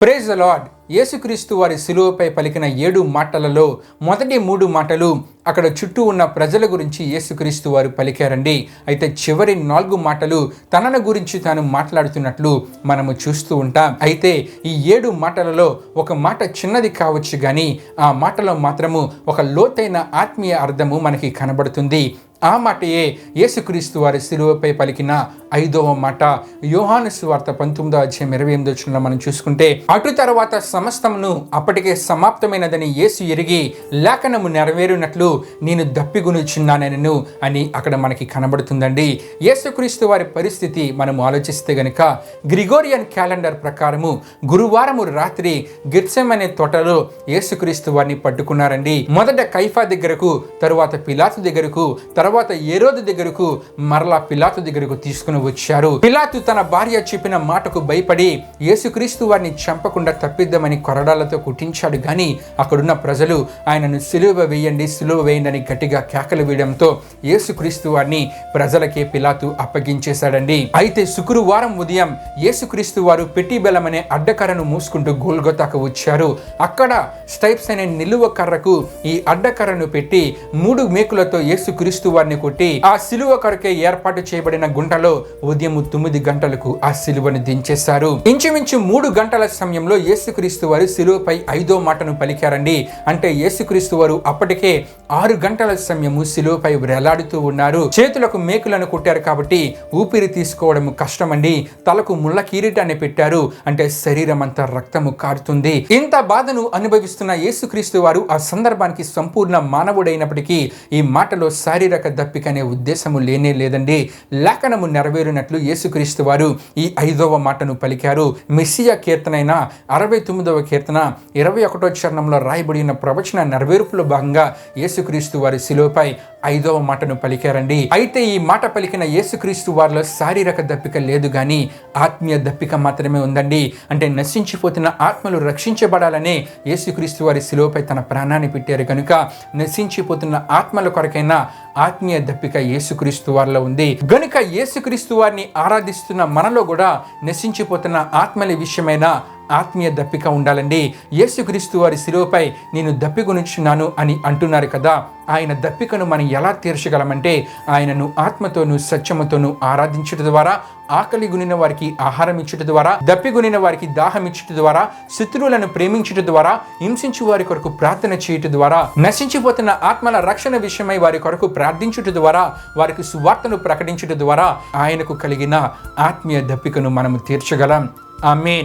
Praise the lord. యేసుక్రీస్తు వారి శిలువపై పలికిన 7 మాటలలో మొదటి 3 మాటలు అక్కడ చుట్టూ ఉన్న ప్రజల గురించి యేసుక్రీస్తు వారు పలికారండి. అయితే చివరి 4 మాటలు తనను గురించి తాను మాట్లాడుతున్నట్లు మనము చూస్తూ ఉంటాం. అయితే ఈ 7 మాటలలో ఒక మాట చిన్నది కావచ్చు కానీ ఆ మాటలో మాత్రము ఒక లోతైన ఆత్మీయ అర్థము మనకి కనబడుతుంది. ఆ మాటయే యేసుక్రీస్తు వారి శిలువపై పలికిన 5వ మాట. యోహాను సువార్త 19:28 మనం చూసుకుంటే, అటు తర్వాత సమస్తమును అప్పటికే సమాప్తమైనదని యేసు ఎరిగి లేఖనము నెరవేరునట్లు నేను దప్పిగొనుచున్నానెను అని అక్కడ మనకి కనబడుతుందండి. యేసుక్రీస్తు వారి పరిస్థితి మనం ఆలోచిస్తే గనుక గ్రిగోరియన్ క్యాలెండర్ ప్రకారము గురువారము రాత్రి గెత్సెమనే తోటలో యేసుక్రీస్తు వారిని పట్టుకున్నారండి. మొదట కైఫా దగ్గరకు, తరువాత పిలాతు దగ్గరకు, తర్వాత హేరోదు దగ్గరకు, మరలా పిలాతు దగ్గరకు తీసుకుని వచ్చారు. పిలాతు తన భార్య చెప్పిన మాటకు భయపడి యేసుక్రీస్తు వారిని చంపకుండా తప్పిద్దామని కొరడాలతో కుట్టించాడు. కానీ అక్కడున్న ప్రజలు ఆయనను సిలువ వేయండి, సిలువ వేయండి అని గట్టిగా కేకలు వేయడంతో యేసుక్రీస్తు వారిని ప్రజలకే పిలాతు అప్పగించేశాడండి. అయితే శుక్రవారం ఉదయం యేసుక్రీస్తు వారు పెట్టి బెల్లం అనే అడ్డకర్రను మూసుకుంటూ గోల్గొతాకు వచ్చారు. అక్కడ స్టైప్స్ అనే నిలువ కర్రకు ఈ అడ్డకర్రను పెట్టి 3 మేకులతో యేసుక్రీస్తు వారిని కొట్టి ఆ సిలువ కొరకే ఏర్పాటు చేయబడిన గుంటలో ఉదయం 9 గంటలకు ఆ సిలువను దించేశారు. ఇంచుమించు 3 గంటల సమయంలో యేసుక్రీస్తు వారు సిలువపై 5వ మాటను పలికారండి. అంటే యేసుక్రీస్తు వారు అప్పటికే 6 గంటల సమయము సిలువపై వేలాడుతూ ఉన్నారు. చేతులకు మేకులను కొట్టారు కాబట్టి ఊపిరి తీసుకోవడం కష్టమండి. తలకు ముళ్ళ కిరీటాన్ని పెట్టారు, అంటే శరీరం అంతా రక్తము కారుతుంది. ఇంత బాధను అనుభవిస్తున్న యేసుక్రీస్తు వారు ఆ సందర్భానికి సంపూర్ణ మానవుడైనప్పటికీ ఈ మాటలో శారీరక దప్పిక అనే ఉద్దేశము లేనే లేదండి. లేఖనము నెరవేరినట్లు యేసుక్రీస్తు వారు ఈ 5వ మాటను పలికారు. మెస్సియా కీర్తన అయిన 69వ కీర్తన 21వ చరణంలో రాయబడి ఉన్న ప్రవచన నెరవేర్పులో భాగంగా యేసుక్రీస్తు వారి శిలువపై 5వ మాటను పలికారండి. అయితే ఈ మాట పలికిన యేసుక్రీస్తు వారిలో శారీరక దప్పిక లేదు కానీ ఆత్మీయ దప్పిక మాత్రమే ఉందండి. అంటే నశించిపోతున్న ఆత్మలు రక్షించబడాలనే యేసుక్రీస్తు వారి శిలువపై తన ప్రాణాన్ని పెట్టారు కనుక నశించిపోతున్న ఆత్మల కొరకైనా ఆత్మీయ దప్పిక యేసుక్రీస్తు వారిలో ఉంది. గనుక యేసుక్రీస్తు వారిని ఆరాధిస్తున్న మనలో కూడా నశించిపోతున్న ఆత్మల విషయమైన ఆత్మీయ దప్పిక ఉండాలండి. యేసుక్రీస్తు వారి శిలువపై నేను దప్పిగొనుచున్నాను అని అంటున్నారు కదా, ఆయన దప్పికను మనం ఎలా తీర్చగలమంటే ఆయనను ఆత్మతోనూ సత్యముతోనూ ఆరాధించడం ద్వారా, ఆకలి గునిన వారికి ఆహారం ఇచ్చుట ద్వారా, దప్పిగొనిన వారికి దాహం ఇచ్చుట ద్వారా, శత్రువులను ప్రేమించుట ద్వారా, హింసించు వారి కొరకు ప్రార్థన చేయుట ద్వారా, నశించిపోతున్న ఆత్మల రక్షణ విషయమై వారి కొరకు ప్రార్థించుట ద్వారా, వారికి సువార్తను ప్రకటించుట ద్వారా ఆయనకు కలిగిన ఆత్మీయ దప్పికను మనము తీర్చగలం. ఆమేన్.